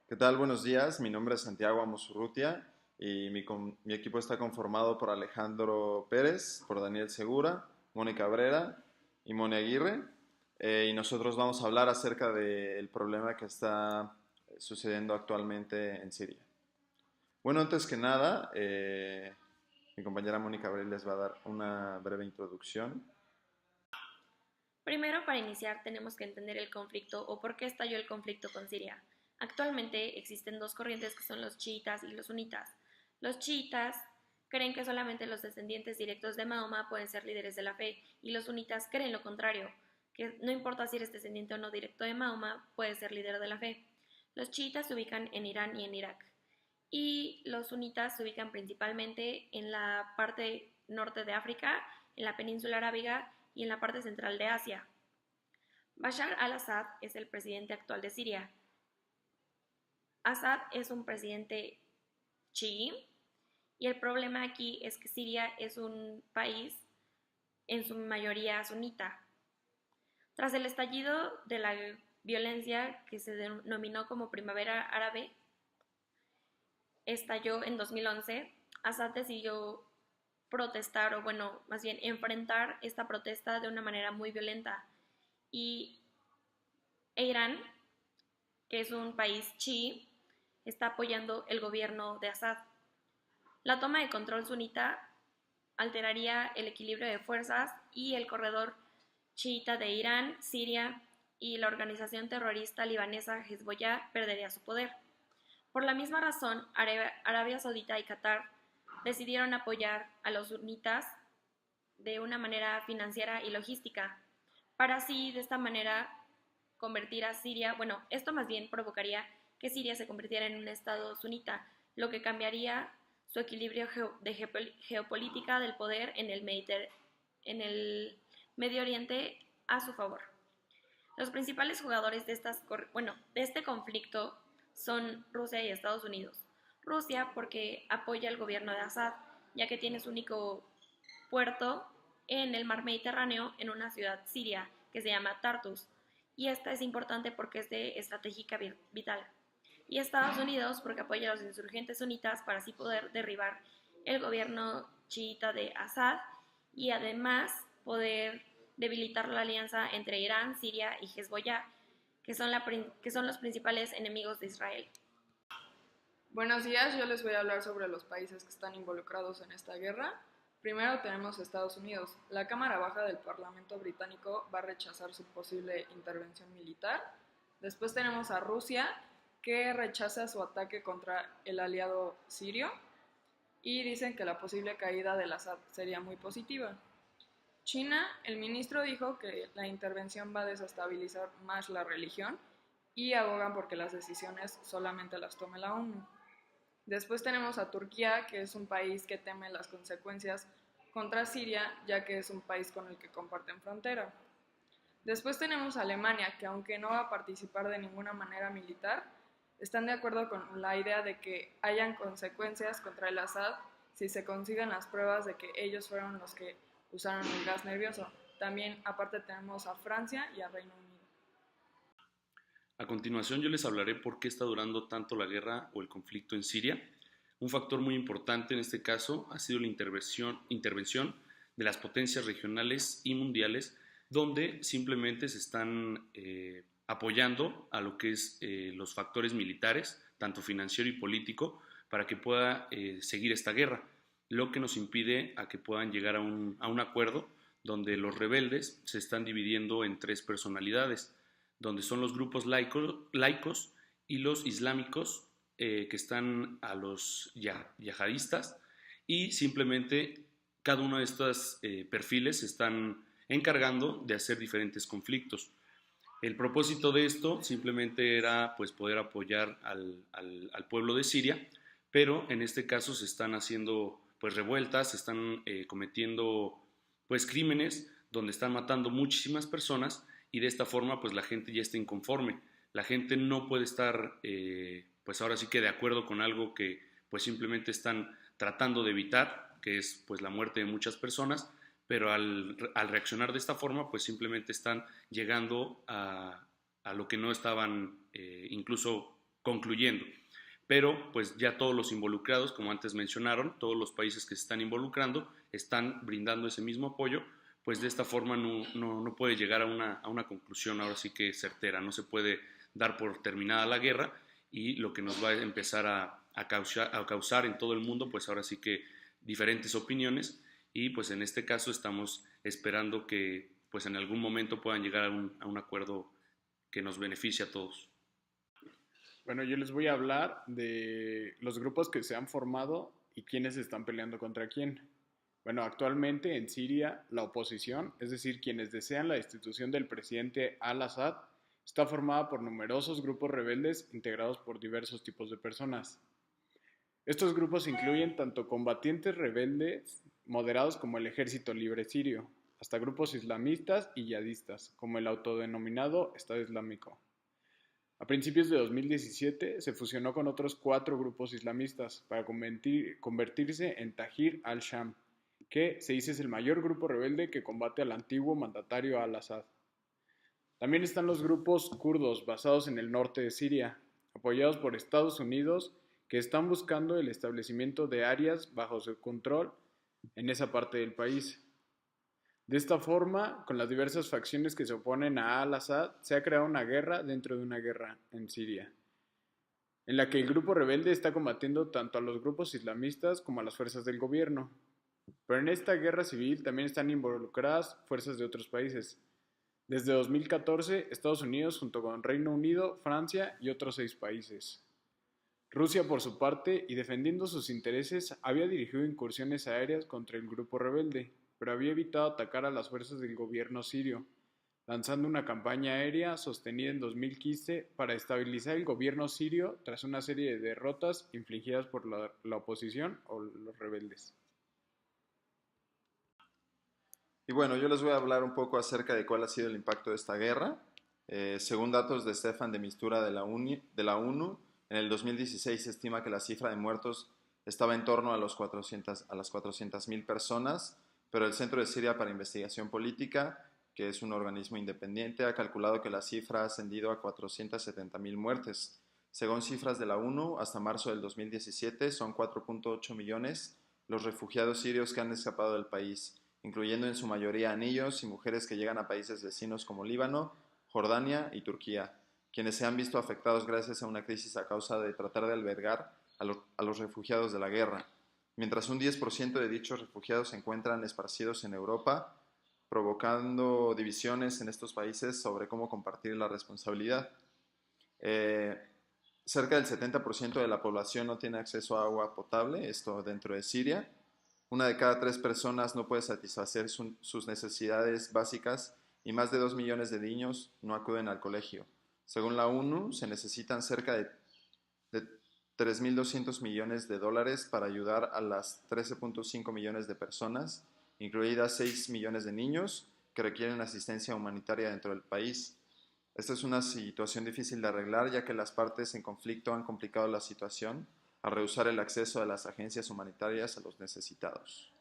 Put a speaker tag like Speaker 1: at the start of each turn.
Speaker 1: ¿Qué tal? Buenos días. Mi nombre es Santiago Amosurrutia y mi equipo está conformado por Alejandro Pérez, por Daniel Segura, Mónica Cabrera y Moni Aguirre. Y nosotros vamos a hablar acerca del problema que está sucediendo actualmente en Siria. Bueno, antes que nada, mi compañera Mónica Cabrera les va a dar una breve introducción.
Speaker 2: Primero, para iniciar, tenemos que entender el conflicto o por qué estalló el conflicto con Siria. Actualmente existen dos corrientes que son los chiitas y los sunitas. Los chiitas creen que solamente los descendientes directos de Mahoma pueden ser líderes de la fe y los sunitas creen lo contrario, que no importa si eres descendiente o no directo de Mahoma, puedes ser líder de la fe. Los chiitas se ubican en Irán y en Irak y los sunitas se ubican principalmente en la parte norte de África, en la península arábiga y en la parte central de Asia. Bashar al-Assad es el presidente actual de Siria. Assad es un presidente chií y el problema aquí es que Siria es un país en su mayoría sunita. Tras el estallido de la violencia que se denominó como Primavera Árabe, estalló en 2011, Assad decidió protestar, o bueno, más bien enfrentar esta protesta de una manera muy violenta. Y Irán, que es un país chií, está apoyando el gobierno de Assad. La toma de control sunita alteraría el equilibrio de fuerzas y el corredor chiita de Irán, Siria y la organización terrorista libanesa Hezbollah perdería su poder. Por la misma razón, Arabia Saudita y Qatar decidieron apoyar a los sunitas de una manera financiera y logística, para así de esta manera convertir a Siria, bueno, esto más bien provocaría que Siria se convirtiera en un estado sunita, lo que cambiaría su equilibrio de geopolítica del poder en el Medio Oriente a su favor. Los principales jugadores de este conflicto son Rusia y Estados Unidos. Rusia porque apoya al gobierno de Assad, ya que tiene su único puerto en el mar Mediterráneo en una ciudad siria que se llama Tartus. Y esta es importante porque es de estratégica vital. Y Estados Unidos porque apoya a los insurgentes sunitas para así poder derribar el gobierno chiita de Assad y además poder debilitar la alianza entre Irán, Siria y Hezbollah, que son los principales enemigos de Israel.
Speaker 3: Buenos días, yo les voy a hablar sobre los países que están involucrados en esta guerra. Primero tenemos Estados Unidos. La Cámara Baja del Parlamento británico va a rechazar su posible intervención militar. Después tenemos a Rusia, que rechaza su ataque contra el aliado sirio y dicen que la posible caída del Assad sería muy positiva. China, el ministro dijo que la intervención va a desestabilizar más la religión y abogan porque las decisiones solamente las tome la ONU. Después tenemos a Turquía, que es un país que teme las consecuencias contra Siria, ya que es un país con el que comparten frontera. Después tenemos a Alemania, que aunque no va a participar de ninguna manera militar, están de acuerdo con la idea de que hayan consecuencias contra el Assad si se consiguen las pruebas de que ellos fueron los que usaron el gas nervioso. También aparte tenemos a Francia y a Reino Unido.
Speaker 4: A continuación yo les hablaré por qué está durando tanto la guerra o el conflicto en Siria. Un factor muy importante en este caso ha sido la intervención de las potencias regionales y mundiales, donde simplemente se están apoyando a lo que es los factores militares, tanto financiero y político, para que pueda seguir esta guerra, lo que nos impide a que puedan llegar a un acuerdo donde los rebeldes se están dividiendo en tres personalidades, donde son los grupos laicos y los islámicos que están a los yihadistas, y simplemente cada uno de estos perfiles se están encargando de hacer diferentes conflictos. El propósito de esto simplemente era pues poder apoyar al pueblo de Siria, pero en este caso se están haciendo pues revueltas, se están cometiendo pues crímenes donde están matando muchísimas personas, y de esta forma pues la gente ya está inconforme. La gente no puede estar pues ahora sí que de acuerdo con algo que pues simplemente están tratando de evitar, que es pues la muerte de muchas personas, pero al reaccionar de esta forma pues simplemente están llegando a lo que no estaban incluso concluyendo. Pero pues ya todos los involucrados, como antes mencionaron, todos los países que se están involucrando están brindando ese mismo apoyo, pues de esta forma no puede llegar a una conclusión ahora sí que certera, no se puede dar por terminada la guerra, y lo que nos va a empezar a causar en todo el mundo, pues ahora sí que diferentes opiniones, y pues en este caso estamos esperando que pues en algún momento puedan llegar a un acuerdo que nos beneficie a todos.
Speaker 5: Bueno, yo les voy a hablar de los grupos que se han formado y quiénes están peleando contra quién. Bueno, actualmente en Siria la oposición, es decir, quienes desean la destitución del presidente al-Assad, está formada por numerosos grupos rebeldes integrados por diversos tipos de personas. Estos grupos incluyen tanto combatientes rebeldes moderados como el Ejército Libre Sirio, hasta grupos islamistas y yihadistas, como el autodenominado Estado Islámico. A principios de 2017 se fusionó con otros 4 grupos islamistas para convertirse en Tahrir al-Sham, que se dice es el mayor grupo rebelde que combate al antiguo mandatario al-Assad. También están los grupos kurdos basados en el norte de Siria, apoyados por Estados Unidos, que están buscando el establecimiento de áreas bajo su control en esa parte del país. De esta forma, con las diversas facciones que se oponen a al-Assad, se ha creado una guerra dentro de una guerra en Siria, en la que el grupo rebelde está combatiendo tanto a los grupos islamistas como a las fuerzas del gobierno. Pero en esta guerra civil también están involucradas fuerzas de otros países. Desde 2014, Estados Unidos junto con Reino Unido, Francia y otros 6 países. Rusia, por su parte, y defendiendo sus intereses, había dirigido incursiones aéreas contra el grupo rebelde, pero había evitado atacar a las fuerzas del gobierno sirio, lanzando una campaña aérea sostenida en 2015 para estabilizar el gobierno sirio tras una serie de derrotas infligidas por la oposición o los rebeldes.
Speaker 1: Y bueno, yo les voy a hablar un poco acerca de cuál ha sido el impacto de esta guerra. Según datos de Stefan de Mistura de la ONU, en el 2016 se estima que la cifra de muertos estaba en torno a las 400.000 personas, pero el Centro de Siria para Investigación Política, que es un organismo independiente, ha calculado que la cifra ha ascendido a 470.000 muertes. Según cifras de la ONU, hasta marzo del 2017 son 4.8 millones los refugiados sirios que han escapado del país, incluyendo en su mayoría niños y mujeres que llegan a países vecinos como Líbano, Jordania y Turquía, quienes se han visto afectados gracias a una crisis a causa de tratar de albergar a los refugiados de la guerra, mientras un 10% de dichos refugiados se encuentran esparcidos en Europa, provocando divisiones en estos países sobre cómo compartir la responsabilidad. Cerca del 70% de la población no tiene acceso a agua potable, esto dentro de Siria. 1 de cada 3 personas no puede satisfacer sus necesidades básicas y más de 2 millones de niños no acuden al colegio. Según la ONU, se necesitan cerca de 3.200 millones de dólares para ayudar a las 13.5 millones de personas, incluidas 6 millones de niños, que requieren asistencia humanitaria dentro del país. Esta es una situación difícil de arreglar, ya que las partes en conflicto han complicado la situación al rehusar el acceso de las agencias humanitarias a los necesitados.